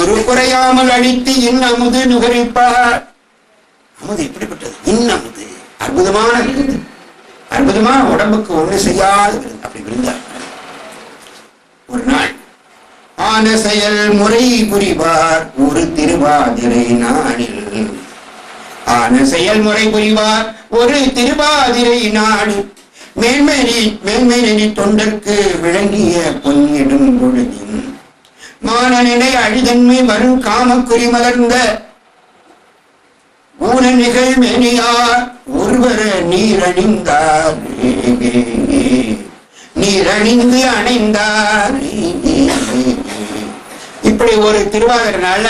ஒரு குறையாமல் அழித்து இன்னமுது நுகரிப்பார். அமுது எப்படிப்பட்டது? இன்னமுது அற்புதமான விருந்து, அற்புதமான உடம்புக்கு ஒண்ணு செய்யாத விருந்து. அப்படி விருந்தார். ஒரு நாள் ஆன செயல் முறை புரிவார் ஒரு திருவாதிரை நாளில். ஆன செயல் முறை புரிவார் ஒரு திருவாதிரை நாளில். மேன்மையினி தொண்டர்க்கு விளங்கிய பொன்னிடும் பொழுதின் மானநிலை அழிதன்மை வரும் காமக்குறி மலர்ந்த ஊன நிகழ் மேனியார் ஒருவர நீரணிந்தார். நீரணிந்து அணைந்தார். இப்படி ஒரு திருவாதிரை நாள்ல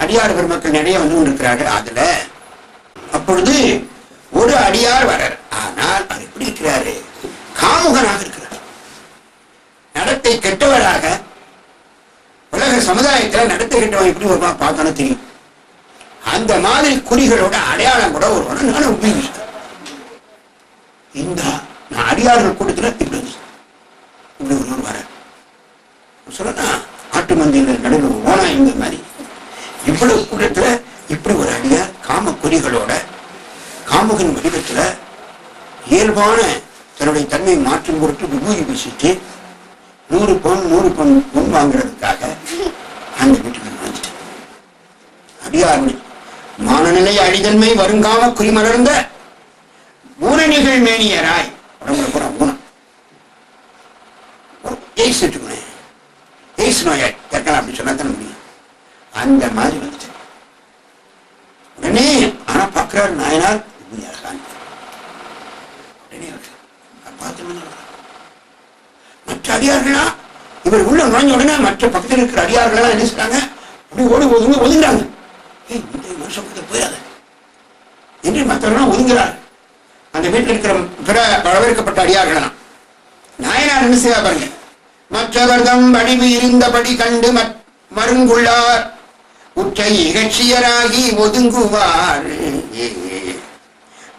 அடியார் பெருமக்கள் நிறைய வந்து கொண்டிருக்கிறார்கள். அதுல அப்பொழுது ஒரு அடியார் வரார். ஆனால் அவர் எப்படி இருக்கிறாரு? காமுகனாக இருக்கிறார். நடத்தை கெட்டவராக. உலக சமுதாயத்தில் நடத்தை கெட்டவன் எப்படி வருவான் பார்க்கணும் தெரியும். அந்த மாதிரி குறிகளோட அடையாளம் கூட ஒரு நானும் உபயோகிச்சேன். இந்த நான் அடியார்கள் கூட்டத்தில் இப்படி இப்படி ஒருவர் வர சொல்லனா ஆட்டு மந்தியில் நடுவில் ஓனா இந்த மாதிரி இவ்வளவு கூட்டத்துல இப்படி ஒரு அடியார் காம குறிகளோட காமுகன் வடிவத்துல இயல்பான தன்னுடைய தன்மையை மாற்றும் பொருட்டு விபூதி பேசிட்டு 100 பொன் வாங்குறதுக்காக அந்த வீட்டுக்கு நுழைஞ்சிட்டேன். அடியார் மானநிலை அழிதன்மை வருங்காம குறிமலர்ந்த ஊனநிகழ் மேனியராய். உடம்புல பூரா ஊனம். எய்ஸ் வச்சுக்கணும். எய்ஸ் நோயாய் கேட்கலாம் அப்படின்னு சொன்னா தானே முடியும். அந்த மாதிரி வந்துட்டேன். உடனே ஆனா பாக்குறாரு நாயனார் மற்ற அடியார்களா இவர் உள்ள நுழைஞ்ச உடனே மற்ற பக்கத்தில் இருக்கிற அடியார்கள் என்ன செய்றாங்க? அப்படி ஓடி ஒதுங்குறாங்க. மனுஷன் போயிடாத என்று மற்றவர்கள் ஒதுங்குறார். அந்த வீட்டில் இருக்கிற பிற வரவேற்கப்பட்ட அடியார்களாம் நாயனார் என்ன செய்ய பாருங்க. மற்றவர்தம் வடிவு இருந்தபடி கண்டு மருங்குள்ளார் உற்றை இகழ்ச்சியராகி ஒதுங்குவார்.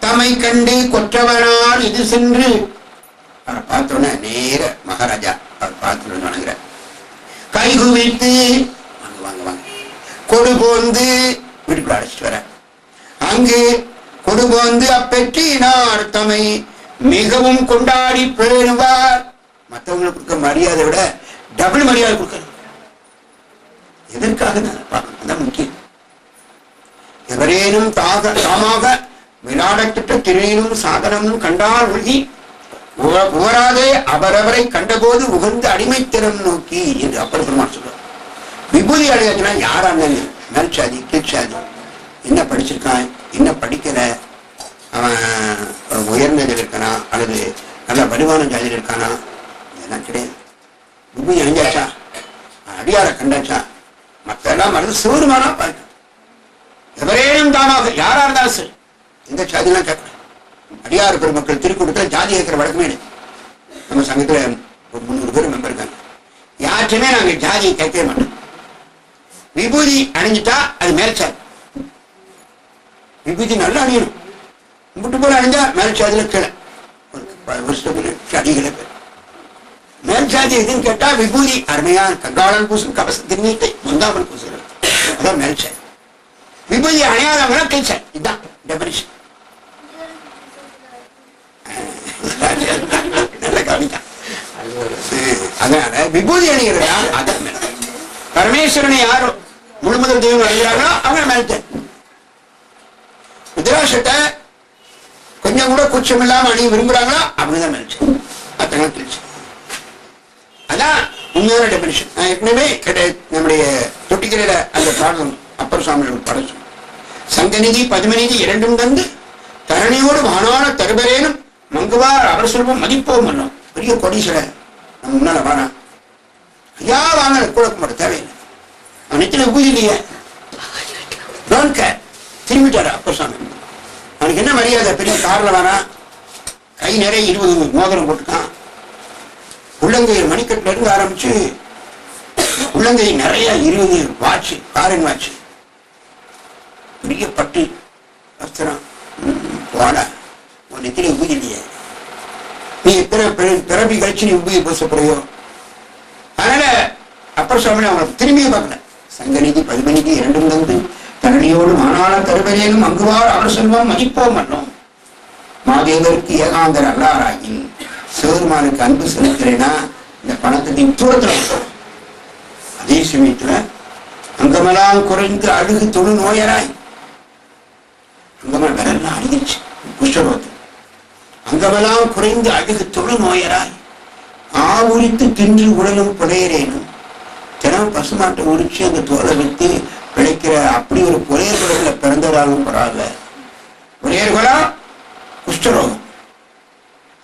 தமை கண்டு கொற்றவனால் இது சென்று அவரை பார்த்தோன்னே நேர மகாராஜா அவர் பார்த்து வணங்குற கைகுவித்து வாங்க வாங்க வாங்க கொடுபோந்து வீட்டுக்குள்ள அழைச்சிட்டு வர. அங்கு கொடுபோந்து அப்பெற்றினார் தம்மை மிகவும் கொண்டாடி பேணுவார். மற்றவங்களுக்கு கொடுக்க மரியாதை விட டபுள் மரியாதை கொடுக்கணும். எதற்காக பார்க்கணும் முக்கியம். எவரேனும் தாமாக விளையாடத்திட்ட திரையினும் சாதனமும் கண்டால் ஒழுகி உவராதே அவரவரை கண்டபோது உகந்த அடிமைத்திறம் நோக்கி என்று அப்பர் பெருமாள் சொல்றார். விபூதி அடையாச்சுன்னா யாரா இருந்தாலும் மேல்சாதி கீழ்சாதி, என்ன படிச்சிருக்கான் என்ன படிக்கல, அவன் உயர்ந்ததில் இருக்கானா அல்லது நல்ல வலுவான ஜாதியில் இருக்கானா, இதெல்லாம் கிடையாது. விபூதி அணிஞ்சாச்சா, அடியார கண்டாச்சா, மற்ற எல்லாம் மறந்து சிவருமானா பார்க்க. எவரேனும் தாமாக யாரா இருந்தாலும் சரி, எந்த சாதியெல்லாம் கேட்கல. அடியார் பெருமக்கள் திருக்கூட்டத்தில் ஜாதி கேட்கிற வழக்கமே இல்லை. நம்ம சங்கத்துல ஒரு 300 பேர் மெம்பர் இருக்காங்க. யாருமே நாங்க ஜாதியை கேட்கவே மாட்டோம். விபூதி அணிஞ்சிட்டா அது மேல்சாதி. விபூதி நல்லா அணியணும். முட்டு போல அணிஞ்சா மேல்சாதியில கீழே சாதிகளே பேர். மேல்சாதி எதுன்னு கேட்டா விபூதி அருமையான கங்காளன் பூசும் கவச திருநீட்டை முந்தாமல் பூசுகிறது, அதான் மேல்சாதி. விபூதி அணியாதவங்க கீழ்சாதி. இதுதான் டெபனிஷன். அதனால விபூதி அணிகிறதா அதான் மேல. பரமேஸ்வரனை யாரோ முழுமுதல் தெய்வம் அணிகிறாங்களோ அவங்க மேல. ருத்ராட்சத்தை கொஞ்சம் கூட கூச்சம் இல்லாம அணிய விரும்புறாங்களோ அப்படிதான் மேல. அத்தனை தெரிஞ்சு அதான் உண்மையான டெபினிஷன். நான் ஏற்கனவே நம்முடைய தொட்டிக்கரையில அந்த பாடலும் அப்பர் சுவாமியோட பாடம் சங்கநிதி பதுமநிதி இரண்டும் தந்து தரணியோடு வானான தருபரேனும் மங்குவார் அவர் சொல்வோம் மதிப்போம் பண்ணோம். பெரிய கொடீஸ்வரர் நம்ம முன்னால வானா ஐயா வாங்க குழப்பம் மட்டும் தேவையில்லை. அவன் நெத்தில பூஜை இல்லையே திரும்பிட்டாரு அப்பர் சாமி. அவனுக்கு என்ன மரியாதை? பெரிய கார்ல வானா, கை நிறைய 20 மோதிரம் போட்டுக்கான், உள்ளங்கை மணிக்கட்டுல இருந்து ஆரம்பிச்சு உள்ளங்கை நிறைய 20 வாட்சு, காரின் வாட்சு, பெரிய பட்டு வஸ்திரம். வாடா உன் நெத்தில பூஜை இல்லையே, நீ எத்தனை பிறவி கழிச்சு நீ உபயோக பேசப்படுறியோ. அதனால அப்பர் சுவாமி அவங்களை திரும்பியே பார்க்கல, சங்கநிதி பதுமணிக்கு இரண்டும் தந்து தரணியோடு மானாள தருவரேனும் அங்குவார் அவர் செல்வம் மதிப்போம் அல்லோம். மாதேவருக்கு ஏகாந்தர் அல்லாராயின் சிவருமானுக்கு அன்பு செலுத்துறேன்னா இந்த பணத்தை தூரத்துல. அதே சமயத்துல அங்கமெல்லாம் குறைந்து அழுகு தொழு நோயராய், அங்கமெல்லாம் விரல்லாம் அழுகிச்சு குஷ்டரோகம். அங்கமெல்லாம் குறைந்து அழுகு தொழு நோயராய் ஆவுரித்து தின்று உடலும் புலையரேனும். தினம் பசுமாட்டை உரிச்சு அந்த தோலை வைத்து பிழைக்கிற அப்படி ஒரு புலையர் குடத்துல பிறந்ததாலும் பரவாயில்ல. புலையர்களா குஷ்டரோகம்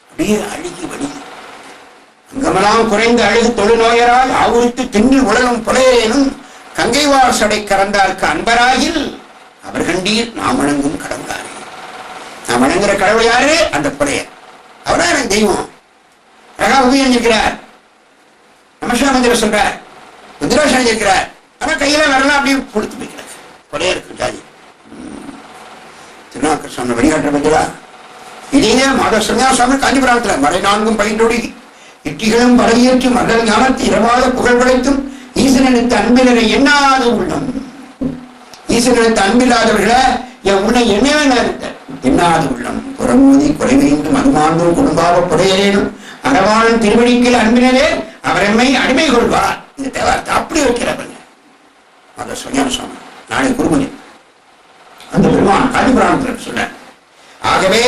அப்படியே அழுகி வலி. அங்கமெல்லாம் குறைந்து அழுகு தொழு நோயராய் ஆவுரித்து தின்று உடலும் புலையரேனும் கங்கைவார் சடை கறந்தார்க்கு அன்பராகில் அவர் கண்டீர் நாம் வணங்கும் கடவுளாரே. நாம் வணங்குற கடவுள் யாரு? அந்த புலையர். அவரா எனக்கு தெய்வம். அழகா உபயோகிக்கிறார், நமஸ்கார மந்திரம் சொல்றார், ருத்ராட்சம் இருக்கிறார். ஆனா கையில வரலாம் அப்படியே கொடுத்து வைக்கிறார். புலையருக்கு ஜாதி திருநாக்கர் சொன்ன வழிகாட்ட பத்தியா இதே மாத சன்னியாசாமி காஞ்சிபுரத்துல மறை நான்கும் பயின்றொடி இட்டிகளும் பறையேற்றி மண்டல் ஞானத்து இரவாத புகழ் படைத்தும் ஈசனனுக்கு அன்பினரை எண்ணாத உள்ளம். ஈசனனுக்கு அன்பில்லாதவர்களை என் உன்னை என்னவே இருக்க எண்ணாத உள்ளம் புறமோதி குறைவைந்து மதுமாண்டும் குடும்பாவ புடையரேனும் அறவாளன் திருவடிக்கில் அன்பினரே அவரெம்மை அடிமை கொள்வார். இந்த தேவாரத்தை அப்படி வைக்கிறவங்க அதை சன்னியாசம் நாளை குருமணி அந்த பெருமான் காஞ்சிபுராணத்தில் சொன்ன. ஆகவே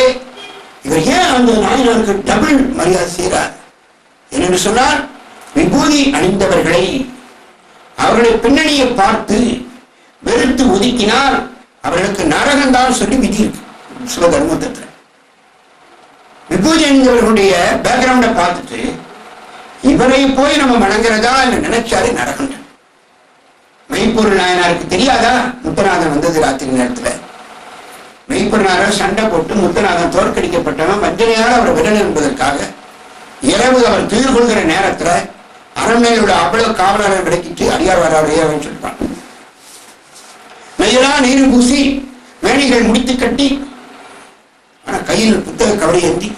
இவர் ஏன் அந்த நாயனருக்கு டபுள் மரியாதை செய்கிறார் என்று சொன்னார், விபூதி அணிந்தவர்களை அவர்களுடைய பின்னணியை பார்த்து வெறுத்து ஒதுக்கினால் அவர்களுக்கு நரகம்தான் சொல்லி விதி இருக்கு சிவதர்மத்தில். விபூதி அணிந்தவர்களுடைய பேக்ரவுண்டை பார்த்துட்டு இவரை போய் நம்ம வணங்குறதா நினைச்சாலே நரகம். மெய்ப்பொருள் நாயனாருக்கு தெரியாதா முத்தநாதன் வந்தது ராத்திரி நேரத்துல? மெய்ப்பொருளாளர் சண்டை போட்டு முத்தநாதன் தோற்கடிக்கப்பட்டவன் வஞ்சனையால் அவர் விடல் என்பதற்காக இரவு அவர் துயிர் கொள்கிற நேரத்துல அரண்மையில் உள்ள அவ்வளவு காவலரை விளக்கிட்டு அடியார் வராவையான்னு சொல்லிப்பான். மெய்யலா நீர் பூசி மேனிகள் முடித்து கட்டி ஆனா கையில் புத்தக கவலை ஏந்தி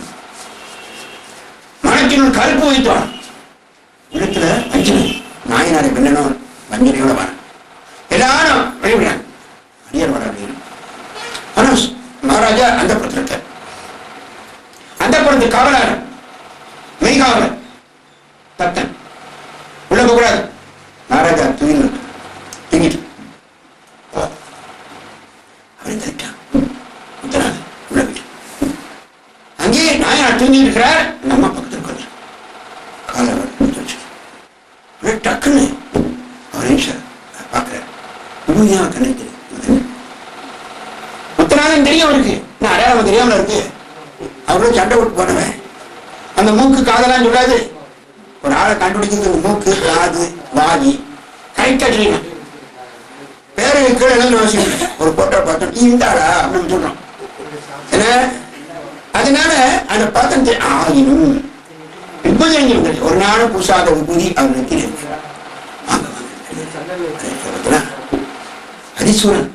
மனத்தினுள் கருப்பு வைத்தான். இடத்துல வஞ்சனை நாயனாரை வெள்ளனும் வஞ்சனையோட வர எல்லாரும் வெளிவிடாங்க. அடியார் வர ஆனா மகாராஜா அந்த புறத்தில் இருக்கார். அந்த புறத்து காவலர் மெய்காவலர் தத்தன் உள்ள போகக்கூடாது. மகாராஜா தூங்கிட்டு அங்கே நாயனார் தூங்கி இருக்கிறார். நம்ம பக்கத்தில் கொஞ்சம் காலவர் டக்குன்னு அவர் பார்க்கிறார். கணக்கு முத்தநாதன் தெரியும் அவருக்கு, நான் அடையாளம் தெரியாமல இருக்கு. அவரோட சண்டை விட்டு போனவன் அந்த மூக்கு காதெல்லாம் சொல்லாது. ஒரு ஆளை கண்டுபிடிக்கிறது மூக்கு காது வாதி கரெக்டா செய்யணும். பேரு கீழே ஒரு போட்டோ பார்த்தோம் இந்தாடா அப்படின்னு சொல்றோம். ஏன்னா அதனால அந்த பார்த்தம் ஆயினும் விபூதி ஒரு நாளும் பூசாத விபூதி அவர்களுக்கு இருக்கு. ஹரிசூரன்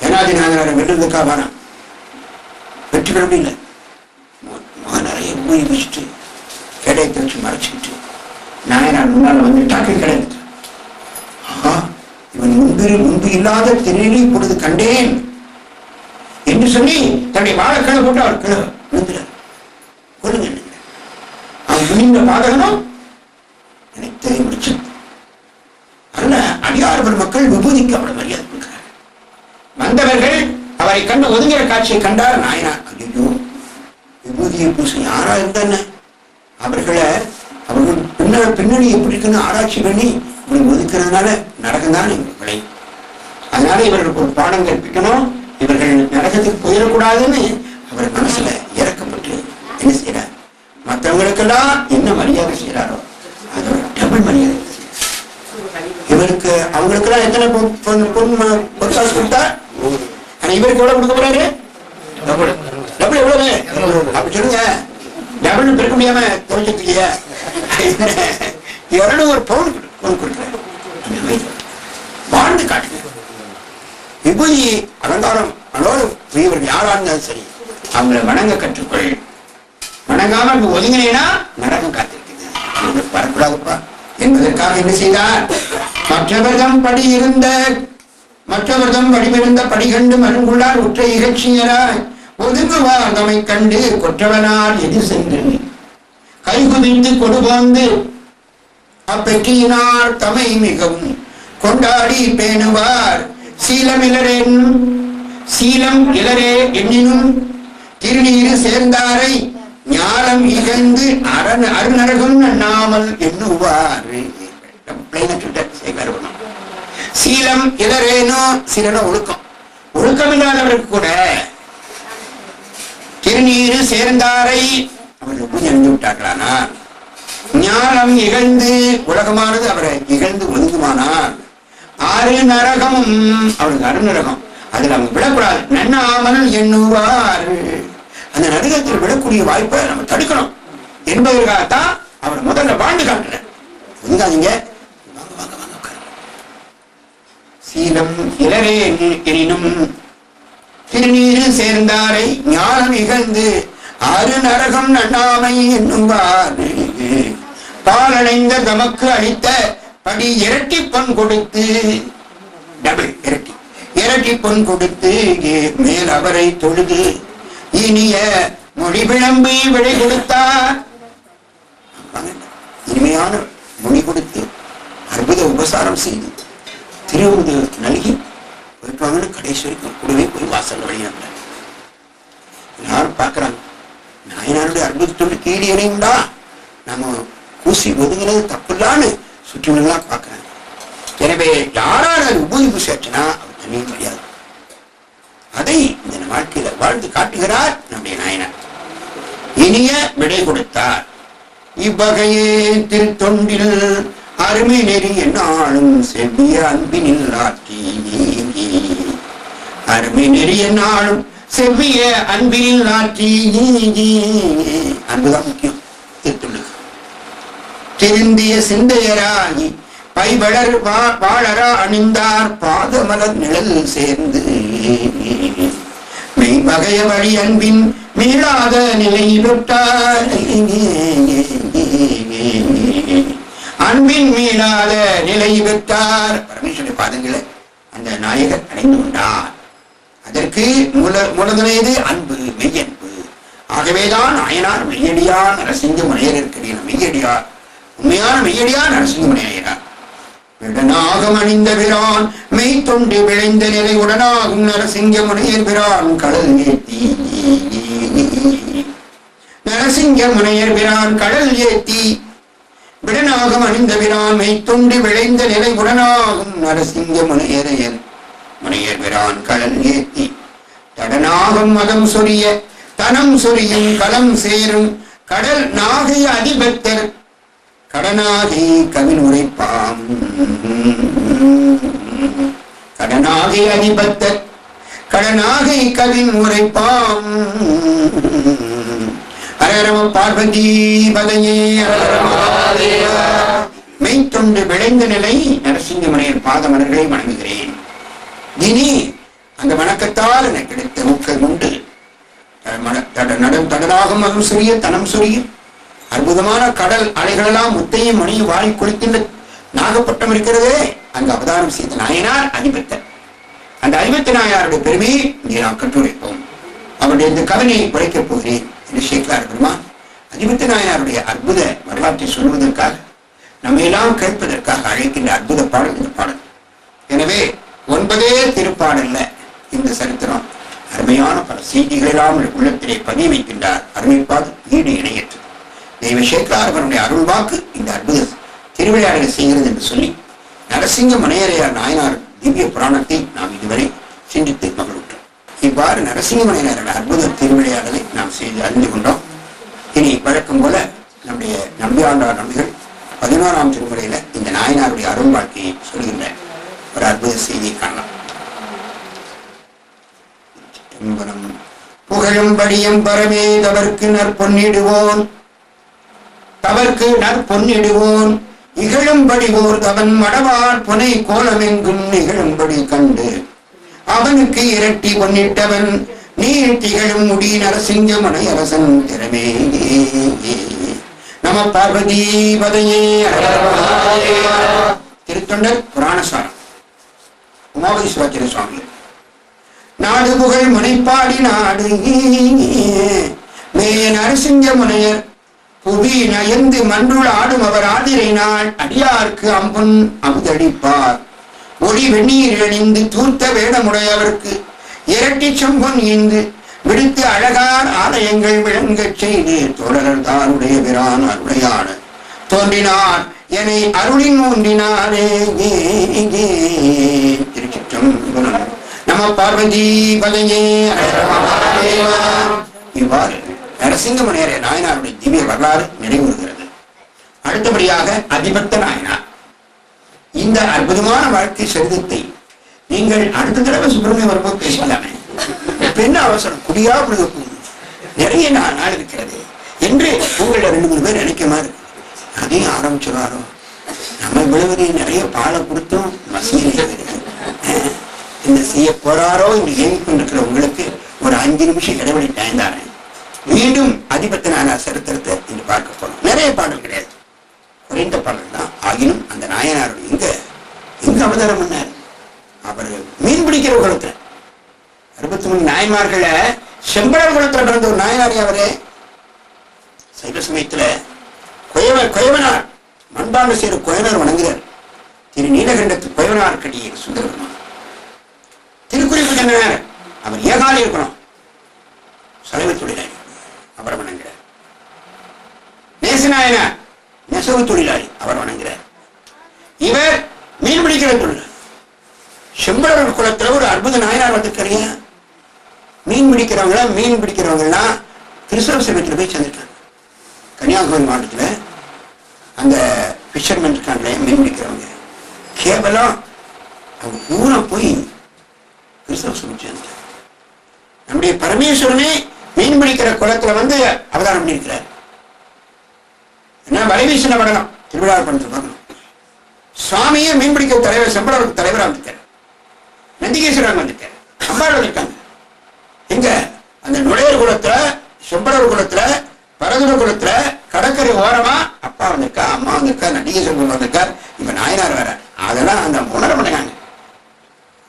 ஏனாதிநாதனாரை வென்றதுக்காக வேணாம், வெற்றி பெற முடியல. நிறைய விபூதி வச்சுட்டு கிடையை வச்சு மறைச்சிக்கிட்டு நாயனார் முன்னால வந்து டாக்கை கிடையாது. ஆஹா, இவன் முன்பு இல்லாத திரையிலே இப்பொழுது கண்டேன் என்று சொல்லி தன்னுடைய வாழைக்கிழ போட்டு அவர் கிழ விழுந்துறார். கொள்ளுங்க அவன் துணிந்த பாதகனும் நினைத்ததை முடிச்சு. அல்ல அடியார்கள் மக்கள் விபூதிக்கு அவளை மரியாதை கொடுக்கிறார். வந்தவர்கள் அவரை கண்டு ஒதுங்கிற காட்சியை கண்டார் நாயனார். ஐயோ, விபூதியை பூசி யாரா இருந்தானே அவர்களை அவர்கள் பின்னணி எப்படி இருக்குன்னு ஆராய்ச்சி பண்ணி இப்படி ஒதுக்கிறதுனால நரகம்தான் இவர்களை. அதனால இவர்களுக்கு ஒரு பாடம் கற்பிக்கணும், இவர்கள் நரகத்துக்கு போயிடக்கூடாதுன்னு அவர் மனசுல இறக்கப்பட்டு என்ன செய்யறார், மற்றவங்களுக்கெல்லாம் என்ன மரியாதை செய்யறாரோ அதோட டபுள் மரியாதை. இவருக்கு அவங்களுக்கெல்லாம் எத்தனை பொருட்காசு கொடுத்தா, ஆனா இவருக்கு எவ்வளவு கொடுக்க போறாரு? டபுள் எவ்வளவு அப்படி சொல்லுங்க. டபுள் பெருக்க முடியாம துவைச்சிருக்கீங்க. 200 பவுன் கொடுக்குறாரு. வாழ்ந்து காட்டுங்க. விபூதி அலங்காரம் இவர்கள் யாரா இருந்தாலும் சரி அவங்களை வணங்க கற்றுக்கொள். வணங்காம ஒதுங்கினேன்னா நரகம் காத்திருக்குது, வரக்கூடாதுப்பா என்பதற்காக என்ன செய்தார்? மற்றவர்தம் வடிவிருந்த படிகண்டு மருங்குள்ளார் உற்ற இகழ்ச்சியராய் ஒதுங்குவார் தமை கண்டு கொற்றவனார் எது சென்று கைகுவிந்து கொடுபாந்து அப்பெற்றியினார் தமை மிகவும் கொண்டாடி பேணுவார். சீலம் இளரே எண்ணினும் திருநீரு சேர்ந்தாரை ஞானம் இகழ்ந்து அருநரகம் அண்ணாமல் எண்ணுவார். சீலம் இளரேனோ சிறன ஒழுக்கமில்லாதவருக்கு கூட திருநீரு சேர்ந்தாரை அவர்கள் புரிஞ்சு விட்டார்களானால் ஞானம் இகழ்ந்து உலகமானது அவரை இகழ்ந்து ஒதுங்குமானால் அருநரகமும் அவருக்கு அருநரகம் அதுல அவங்க விடக்கூடாது. நன்னாமல் எண்ணுவார். அந்த நரகத்தில் விடக்கூடிய வாய்ப்பை நம்ம தடுக்கணும் என்பதற்காகத்தான் அவர் முதல்ல வாழ்ந்து காட்டுறார். ஒதுங்காதீங்க, சீலம் இளரே எனினும் திருநீரு சேர்ந்தாரை ஞானம் இகழ்ந்து அருநரகம் நன்னாமை எண்ணுவார். பாலடைந்த தமக்கு அளித்த படி இரட்டி பொன் கொடுத்து டபுள் இரட்டி பொன் கொடுத்து மேல் அவரை தொழுது இனிய மொழி விளம்பி விடை கொடுத்தார். இனிமையான மொழி கொடுத்து அற்புத உபசாரம் செய்து திருவுது நல்கி போயிட்டு கடைசி வரைக்கும் கூடவே போய் வாசல் வழியாக யாரும் பார்க்கிறாங்க. நாயனாருடைய அற்புதத்தோடு கீழே இணையும்டா நம்ம பூசி ஒதுங்கினது தப்புலான்னு சுற்றுலாம் பார்க்கிறாங்க. எனவே யாரால் அது உபயோகிப்பு சேர்த்துனா அவர் தனியும் முடியாது. அதை இந்த வாழ்க்கையில வாழ்ந்து காட்டுகிறார் நம்முடைய நாயனார். இனிய விடை கொடுத்தார். இவ்வகையே திருத்தொண்டில் அருமை நெறி என்னாலும் செவ்விய அன்பினில் ஆற்றி அருமை நெறி என்னாலும் செவ்விய அன்பினில் ஆற்றி அன்புதான் முக்கியம். திருத்தொண்டுக்கு திருந்திய சிந்தையராகி பைவளர் வாழரா அணிந்தார் பாதமலர் நிழல் சேர்ந்து மெய்வகைய வழி அன்பின் மீளாத நிலை பெற்றார். அன்பின் மீளாத நிலை பெற்றார். பரமேஸ்வரிய பாதங்களை அந்த நாயகர் அடைந்து கொண்டார். அதற்கு மூலதனையது அன்பு, மெய்யன்பு. ஆகவேதான் நாயனார் மெய்யடியார் நரசிங்க முனையர் இருக்கிற மெய்யடியார், உண்மையான மெய்யடியார் நரசிங்க முனையரார். விடனாகம் அணிந்த பிரான் மெய் தொண்டு விளைந்த நிலை உடனாகும் நரசிங்க முனையர் பிரான் கடல் ஏத்தி நரசிங்க முனையர் பிரான் கடல் ஏத்தி விடனாகம் அணிந்த பிரான் மெய் தொண்டு விளைந்த நிலை உடனாகும் நரசிங்க முனையர் பிரான் கடல் ஏத்தி தடனாகும் மதம் சொரிய தனம் சொரியும் களம் சேரும் கடல் நாகை அதிபத்தர் கடனாகி கவின் உரைப்பாம். கடனாகி அதிபத்தர் கடனாகி கவின் உரைப்பாம். அரரம பார்வதி பதையே மெய்த்தொண்டு விளைந்த நிலை நரசிங்க முனையர் பாதமலர்களை வணங்குகிறேன். இனி அந்த வணக்கத்தால் எனக்கு கிடைத்த ஊக்கம் உண்டு. தடனாகும் மதம் சொரிய தனம் சொரியும் அற்புதமான கடல் அலைகளெல்லாம் முத்தையும் மணியும் வாழி குளிக்கின்ற நாகப்பட்டம் இருக்கிறதே, அங்கு அவதாரம் செய்த நாயனார் அதிபத்தர். அந்த அதிபத்த நாயனாருடைய பெருமையை இங்கே நாம் கற்றுரைப்போம். அவருடைய இந்த கவனையை உரைக்கப் போகிறேன் என்று சேக்கலார் பெருமான் அதிபத்த நாயனாருடைய அற்புத வரலாற்றை சொல்வதற்காக நம்ம எல்லாம் கேட்பதற்காக அழைக்கின்ற அற்புத பாடல் இந்த பாடல். எனவே 9 திருப்பாடல்ல இந்த சரித்திரம் அருமையான பல செய்திகளெல்லாம் உள்ளத்திலே பதிய வைக்கின்றார். அருமைப்பாது ஈடு இணையற்று தெய்வ சேக்கலாரவனுடைய அருள் வாக்கு இந்த அற்புத திருவிளையாடலை செய்கிறது என்று சொல்லி நரசிங்க முனையரையார் நாயனார் திவ்ய புராணத்தை நாம் இதுவரை சிந்தித்து மகிழ்வுற்றோம். இவ்வாறு நரசிங்க முனையரையார் அற்புத திருவிளையாடலை நாம் செய்து அறிந்து கொண்டோம். இனி வழக்கம் போல நம்முடைய நம்பியாண்டார் நம்பிகள் 11ஆம் திருமுறையில இந்த நாயனாருடைய அருள் வாழ்க்கையை சொல்கின்ற ஒரு அற்புத செய்தியை காணலாம். புகழும் படியும் பரமே தவறுக்கு நற்பொன்னிடுவோன் தவறுக்கு நற்பொன்னிடுவோன் இகழும்படி ஓர் தவன் மடவார் புனை கோலமெங்கும் நிகழும்படி கண்டு அவனுக்கு இரட்டி பொன்னிட்டவன் நீர் திகழும் முடி நரசிங்க முனையரசன் திறமே. நம பார்வதி பதையே. திருத்தொண்டர் புராணசாரம் உமாபதி சிவாச்சாரிய சுவாமி. நாடு புகழ் முனைப்பாடி நாடு மே நரசிங்க முனையர் புவி நயந்து மன்றுள் ஆடும் அவர் ஆதிரை நாள் அடியார்க்கு அம்புன் அமுதடிப்பார் ஒளி வெந்நீர் அணிந்து தூர்த்த வேடமுடையவருக்கு இரட்டி சம்பொன் ஈந்து விடுத்து அழகார் ஆலயங்கள் விளங்கச் செய்து தொடரர் தாருடைய பிரான் அருளையான தோன்றினார் என அருளின் ஒன்றினாரே. திருச்சிற்றம்பலம். நம பார்வதி பதையே. இவ்வாறு நரசிங்கமுனையரே நாயனாருடைய திவ்ய வரலாறு நிறைவுறுகிறது. அடுத்தபடியாக அதிபத்த நாயனார். இந்த அற்புதமான வாழ்க்கை சரிதத்தை நீங்கள் அடுத்த தடவை சுப்பிரமணியம் வரும்போது பேசலாமே. என்ன அவசரம், குடியா புழுக போகுது, நிறைய நாள் இருக்கிறது என்று உங்களை 2-3 பேர் நினைக்க மாதிரி அதையும் ஆரம்பிச்சுருவாரோ. நம்ம விழுவதை நிறைய பாலை கொடுத்தோம், மசிய என்ன செய்ய போறாரோ என்று ஏங்கிக் கொண்டிருக்கிற உங்களுக்கு ஒரு 5 நிமிஷம் இடைவெளி டைம் தானே. மீண்டும் அதிபத்த நாயனார் சரித்திரத்தை இன்று பார்க்க போறோம். நிறைய பாடல் கிடையாது, குறைந்த பாடல் தான். ஆகினும் அந்த நாயனாருடைய எங்க அவதாரம் பண்ணார். அவர் மீன் பிடிக்கிற குளத்துல 63 நாயன்மார்கள செம்பழர் குளத்துல பிறந்த ஒரு நாயனாரி. அவரே சைவ சமயத்துல குயவனார் மண்பாண்ட சேர குயவனார் வணங்குகிறார். திரு நீலகண்டத்து குயவனார் கடிய சுந்தரபெருமான். திருக்குறிப்பு சொன்னார் அவர் ஏகாலி இருக்கணும், சலைவ தொழிலாளி, அவரை வணங்குகிறார். நேசநாயனார் நெசவு தொழிலாளி, அவர் வணங்குகிறார். இவர் மீன் பிடிக்கிற தொழிலாளி. செம்பழர் குளத்துல ஒரு அற்புத நாயனார் வந்திருக்காரு. மீன் பிடிக்கிறவங்கலாம் கிறிஸ்தவ சமயத்தில் போய் சேர்ந்திருக்காங்க. கன்னியாகுமரி மாவட்டத்தில் அந்த பிஷர்மேன் இருக்காங்களே, மீன் பிடிக்கிறவங்க கேவலம் அவங்க பூரா போய் கிறிஸ்தவ சமயம் சேர்ந்தாங்க. நம்முடைய பரமேஸ்வரனே மீன் பிடிக்கிற குளத்துல வந்து அவதாரம் பண்ணியிருக்கிறார். என்ன வலைவீசின படலாம் திருவிழா படத்தை பார்க்கணும். சுவாமியே மீன் பிடிக்கிற தலைவர் செம்பழருக்கு தலைவராக வந்திருக்காரு. நந்திகேஸ்வரன் வந்திருக்காரு. அம்பாள் வந்திருக்காங்க. எங்க அந்த நுழையர் குளத்துல, செம்பழர் குளத்துல, பரதுர குளத்துல கடற்கரை ஓரமா அப்பா வந்திருக்கா, அம்மா வந்திருக்கா, நந்திகேஸ்வரன் வந்திருக்கார். இப்ப நாயனார் வேற. அதெல்லாம் அந்த உணர பண்ணாங்க.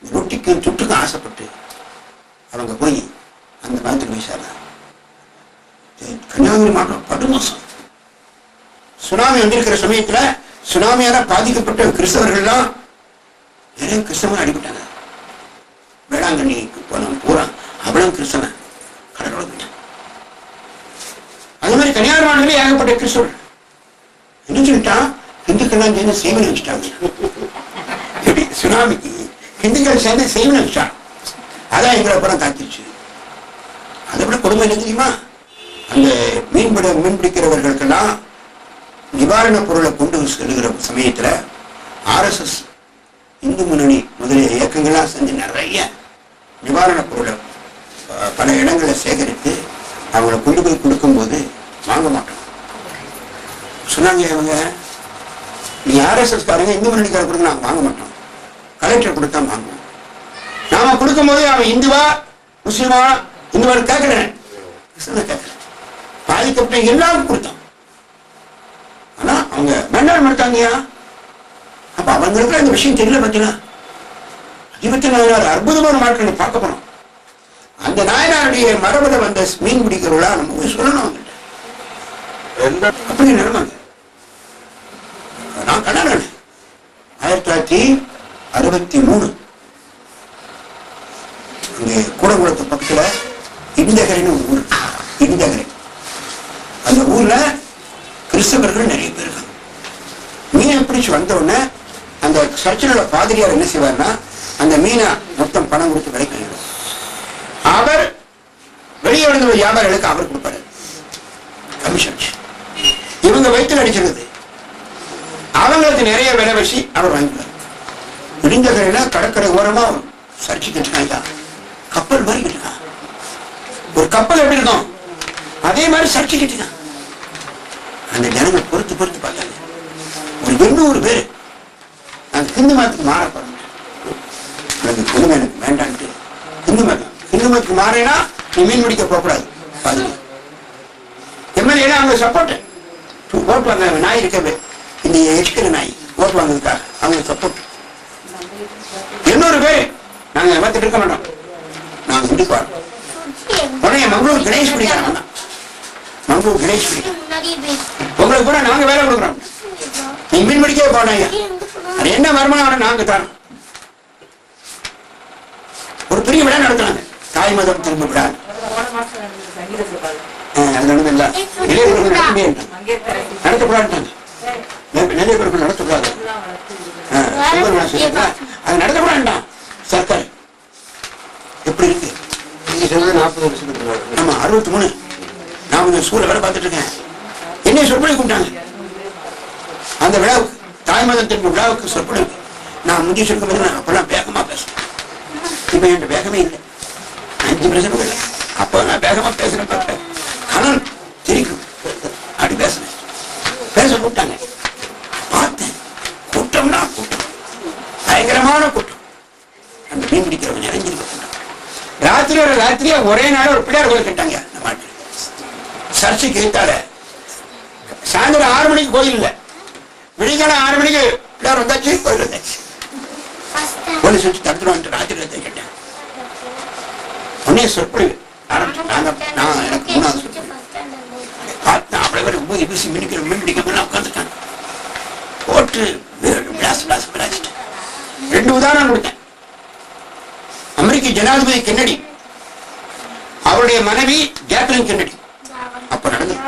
ரொட்டிக்கும் துட்டுக்கும் ஆசைப்பட்டு அவங்க போய் அந்த காலத்துக்கு போய் சேரலாம். கன்னியாகுமரி மாவட்டம் படுமோசம். சுனாமி வந்திருக்கிற சமயத்துல சுனாமியால பாதிக்கப்பட்ட கிறிஸ்தவர்கள்லாம் நிறைய கிறிஸ்தவன் அடிபட்டாங்க. வேளாங்கண்ணிக்கு போனவன் பூரா அவ்வளவு கிறிஸ்தவன் கடலோட போயிட்டான். அதே மாதிரி கன்னியாகுமரி மாவட்டத்திலே ஏகப்பட்ட கிறிஸ்தவர்கள் என்ன சொல்லிட்டான், இந்துக்கள்லாம் சேர்ந்து சேவனை வச்சுட்டாங்க. எப்படி சுனாமிக்கு இந்துக்கள் சேர்ந்து சேவனை வச்சுட்டான். அதான் எங்களை படம் காத்திருச்சு. அதை விட கொடுமை என்ன தெரியுமா, அந்த மீன் பிடிக்கிறவர்களுக்கெல்லாம் நிவாரண பொருளை கொண்டு செல்கிற சமயத்துல RSS இந்து முன்னணி முதலிய இயக்கங்கள்லாம் செஞ்சு நிறைய நிவாரண பொருளை பல இடங்களை சேகரித்து அவங்களை கொண்டு போய் கொடுக்கும்போது வாங்க மாட்டோம் சொன்னாங்க. இவங்க நீ RSS காரங்க இந்து முன்னணிக்கார கொடுக்க நாங்கள் வாங்க மாட்டோம், கலெக்டர் கொடுத்தா வாங்குவோம். நாம கொடுக்கும் போது அவன் இந்துவா முஸ்லிமா இந்துவா கேட்கிறேன், கேட்கிறேன். பாதிக்கப்பட்ட எல்லாரும் கொடுத்தான். ஆனா அவங்க வேண்டாம் மறுத்தாங்கயா. அப்ப அவங்களுக்கு அந்த விஷயம் தெரியல. பார்த்தீங்களா, அதிபத்த நாயனார் அற்புதமான வாழ்க்கை பார்க்க போறோம். அந்த நாயனாருடைய மரபுல வந்த மீன் பிடிக்கிறவளா நம்ம போய் சொல்லணும். அவங்கள்ட்ட அப்படி நிலைமாங்க. நான் கண்ணாடி 1963 அங்கே கூடங்குளத்து பக்கத்துல இடிந்தகரைன்னு ஒரு ஊர். இடிந்தகரை அந்த ஊர்ல கிறிஸ்தவர்கள் நிறைய பேர் இருக்காங்க. மீனை பிடிச்சு வந்த உடனே அந்த சர்ச்சினோட பாதிரியார் என்ன செய்வார்னா அந்த மீனை மொத்தம் பணம் கொடுத்து விலைக்கு வாங்கிடுவார். அவர் வெளியே விழுந்த வியாபாரிகளுக்கு அவர் கொடுப்பாரு கமிஷன். இவங்க வயிற்றுல அடிச்சிருக்குது, அவங்களுக்கு நிறைய விலை வச்சு அவர் வாங்கிடுவார். இடிந்தகரையில கடற்கரை ஓரமா சர்ச்சு கட்டினாங்க, கப்பல் மாதிரி கட்டினான். ஒரு கப்பல் எப்படி இருக்கும் அதே மாதிரி சர்ச்சு கட்டினான். அந்த ஜனங்க பொறுத்து பார்த்தாங்க. ஒரு 800 பேர் அந்த ஹிந்து மதத்துக்கு மாற போறாங்க. அந்த குடும்பம் எனக்கு வேண்டான்ட்டு ஹிந்து மதத்துக்கு மாறினா நீ மீன் பிடிக்க போகக்கூடாது. எம்எல்ஏ அவங்க சப்போர்ட் போட்டு நாய் இருக்கவே இந்த எச்சுக்கிற நாய் ஓட்டு வாங்குறதுக்காக அவங்க சப்போர்ட். 200 பேர் நாங்க பார்த்துட்டு இருக்க மாட்டோம், நாங்க முடிப்பாரு. உடனே மங்களூர் கணேஷ் பிடிக்கிறாங்க, மங்களூர் கணேஷ் உங்களுக்கு கூட நாங்க வேலை கொடுக்குறோம், நீங்க மீன் பிடிக்கவே போனாங்க, அது என்ன வருமானம் நாங்க தரோம். ஒரு பெரிய விழா நடத்துறாங்க, தாய் மதம் திரும்ப விழா. நடத்தக்கூடாது, நிறைய பேருக்கு நடத்தக்கூடாது, அது நடத்தக்கூடாதுதான் சர்க்கார். எப்படி இருக்கு 40 வருஷத்துக்கு? ஆமா 63. நான் கொஞ்சம் ஸ்கூல்ல வேலை பார்த்துட்டு இருக்கேன். என்னை சொற்பொழிவு கூப்பிட்டாங்க அந்த விழாவுக்கு, தாய் மதம் திரும்ப விழாவுக்கு சொற்பொழிவு. நான் முந்தைய சொல்லும் போது அப்பெல்லாம் வேகமா பேசுறேன், இப்ப என்கிட்ட வேகமே இல்லை, 5 பிரச்சனை இல்லை. அப்ப நான் வேகமா பேசுறேன், பார்த்தேன் கணன் தெரிக்கும் அப்படி பேசுறேன். பேச கூப்பிட்டாங்க, பார்த்தேன் கூட்டம்னா கூட்டம், பயங்கரமான கூட்டம். அந்த மீன் பிடிக்கிறவங்க நிறைஞ்சிருக்க கூட்டம். ராத்திரியா ஒரே நாள் ஒரு பிள்ளையார் கோயில் கட்டாங்க நம்ம நாட்டில், சர்ச்சைக்கு எழுத்தால. சாயந்தரம் 6 மணிக்கு கோயில் இல்லை, விடிகாலம் 6 மணிக்கு பிள்ளையார் வந்தாச்சு, கோயில் வந்தாச்சு. போலீஸ் வச்சு தடுத்துருவான்ட்டு ராத்திரி கேட்டேன். உடனே சொற்பொழிவு ஆரம்பிச்சு, நான் எனக்கு 3வது சொற்பொழிவு பார்த்தேன். அவ்வளோ பேர் ஊதி வீசி மினிக்கிற மீன் பிடிக்கலாம் உட்காந்துட்டாங்க. போட்டு விளாசிட்டேன். 2 உதாரணம் கொடுத்தேன். அமெரிக்க ஜனாதிபதி கென்னடி, அவருடைய மனைவி ஜாக்லின் கென்னடி. அப்ப நடந்தது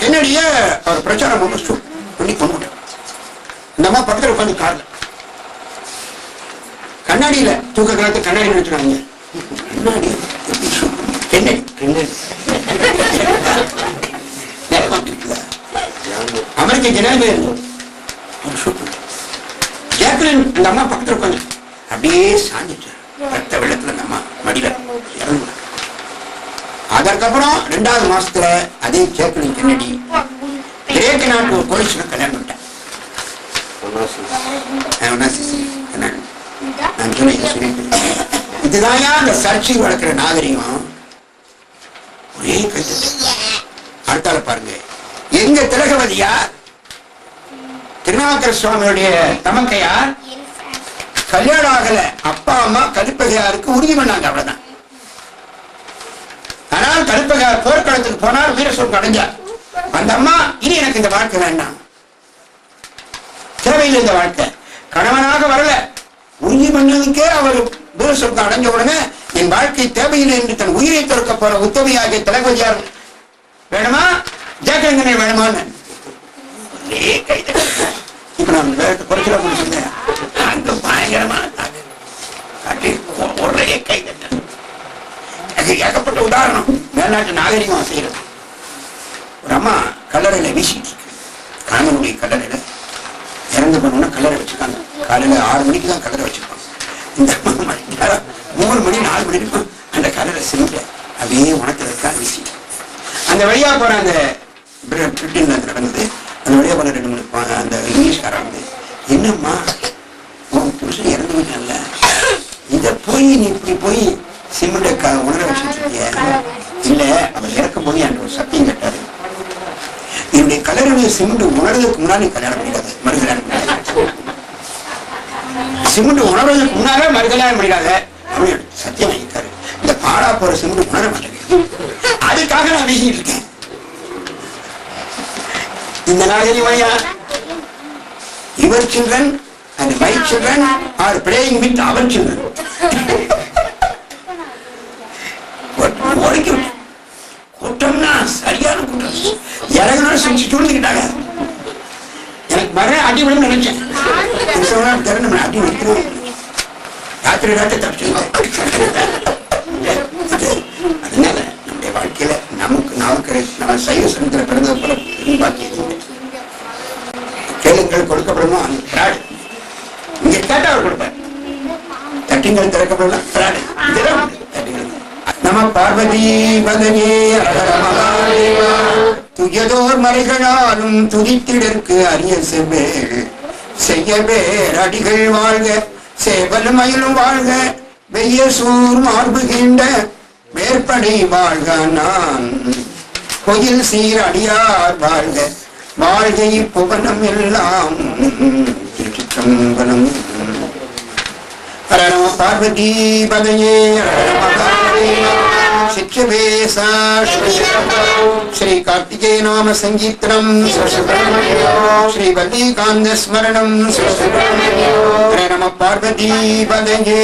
கென்னடிய அவர் பிரச்சாரம் பண்ணி கொண்டுட்டார். இந்த அம்மா பக்கத்தில் உட்காந்து கார்ல, கண்ணாடியில தூக்க காலத்து கண்ணாடி நினைச்சுறாங்க. கண்ணாடி கென்னடி அமெரிக்க ஜனாதிபதி ஜாக்லின் இந்த அம்மா பக்கத்தில் உட்காந்து அப்படியே சாஞ்சிட்டார். ரத்த வெள்ளத்துல அந்த அம்மா மடியில இறந்து. அதற்கப்புறம் 2வது மாசத்துல அதே ஜாக்லின் கென்னடி கிரேக்க நாட்டு ஒரு கோலிஷனை கல்யாணம் பண்ணிட்டேன். இதுதான் அந்த சர்ச்சை வளர்க்கிற நாகரிகம். ஒரே கருத்து. அடுத்தால பாருங்க, எங்க திலகவதியார், திருநாவுக்கர சுவாமியுடைய தமக்கையார் கல்யாணம் ஆகல, அப்பா அம்மா கலிப்பகையாருக்கு உறுதி பண்ணாங்க, அவ்வளவுதான். ஆனால் கலிப்பகையார் போர்க்களத்துக்கு போனார், வீர சொர்க்கம் அடைஞ்சார். அந்த அம்மா இனி எனக்கு இந்த வாழ்க்கை வேண்டாம், தேவையில் இந்த வாழ்க்கை, கணவனாக வரல, உறுதி பண்ணதுக்கே அவர் வீர சொர்க்கம் அடைஞ்ச உடனே என் வாழ்க்கை தேவையில்லை என்று தன் உயிரை துறக்க போற உத்தமையாகிய திலகவதியார் வேணுமா, ஜாக்கிரங்கனை வேணுமான்னு இப்ப நான் குறைச்சல சொன்னேன். அங்க பயங்கரமான ஒரே கை தட்டல். ஏகப்பட்ட உதாரணம் மேல்நாட்டு நாகரிகம் செய்யறது. ஒரு அம்மா கல்லறையில வீசிட்டு இருக்கு, கணவனுடைய கல்லறையில இறந்து போனோம்னா கல்லறை வச்சிருக்காங்க. காலையில 6 மணிக்கு தான் கல்லறை வச்சிருப்பாங்க. இந்த 3 மணி 4 மணி இருக்கும் அந்த கல்லறை செஞ்ச அப்படியே உணர்த்ததற்காக வீசி அந்த வழியா போற அந்த பிரிட்டன்ல நடந்தது. அந்த வழியா போன 2 மணி அந்த இங்கிலீஷ்காரன் வந்து, என்னம்மா உன் புருஷன் இறந்து விட்டான்ல, இத போய் நீ இப்படி போய் சிமெண்ட உணர வச்சுட்டு இருக்கிய? இல்ல, அவர் இறக்கும் போது எனக்கு ஒரு சத்தியம் கேட்டாரு, என்னுடைய கல்லறையுடைய சிமெண்ட் உணர்றதுக்கு முன்னாடி கல்யாணம் பண்ணிடாது, மறுகல்யாணம் பண்ணிடாது, சிமெண்ட் உணர்றதுக்கு முன்னாலே மறுகல்யாணம் பண்ணிடாத அப்படின்னு சத்தியம் வாங்கிட்டாரு. இந்த பாடா போற சிமெண்ட் உணர மாட்டேங்குது, அதுக்காக நான் வீசிட்டு இருக்கேன். இந்த நாகரிகமையா your children and my children are playing with our children. கூட்டம்னா சரியான கூட்டம். இறங்கினோட செஞ்சு சூழ்ந்துக்கிட்டாங்க. எனக்கு மர அடி விழுந்து நினைச்சேன். நம்ம அடி வைக்கிறோம், ராத்திரி ராத்திரி தப்பிச்சு. அதனால நம்முடைய வாழ்க்கையில நமக்கு நம்ம சைவ சமயத்தில் பிறந்தது போல பாக்கியம் கேளுங்கள் கொடுக்கப்படணும். அந்த பிராடு இங்க கேட்டா அவர் கொடுப்பார். தட்டிங்கள் திறக்கப்படலாம், பிராடு நம பார்வதி பகவே துயதோர் மலைகளாலும் துதித்திடற்கு அரிய செவ்வேள் செய்யவேர் அடிகள் வாழ்க, சேவல் மயிலும் வாழ்க, வெய்ய சூர் மார்புகின்ற மேற்படை வாழ்க, நான் கோயில் சீர் அடியார் வாழ்க, வாழ்கை புவனம் எல்லாம் திருச்சிற்றம்பலம். ஹர நம பார்வதி பதையே சிற்றவேசா ஸ்ரீ கார்த்திகே நாம சங்கீர்த்தனம் ஸ்ரீ வல்லிகாந்த ஸ்மரணம். ஹர நம பார்வதி பதையே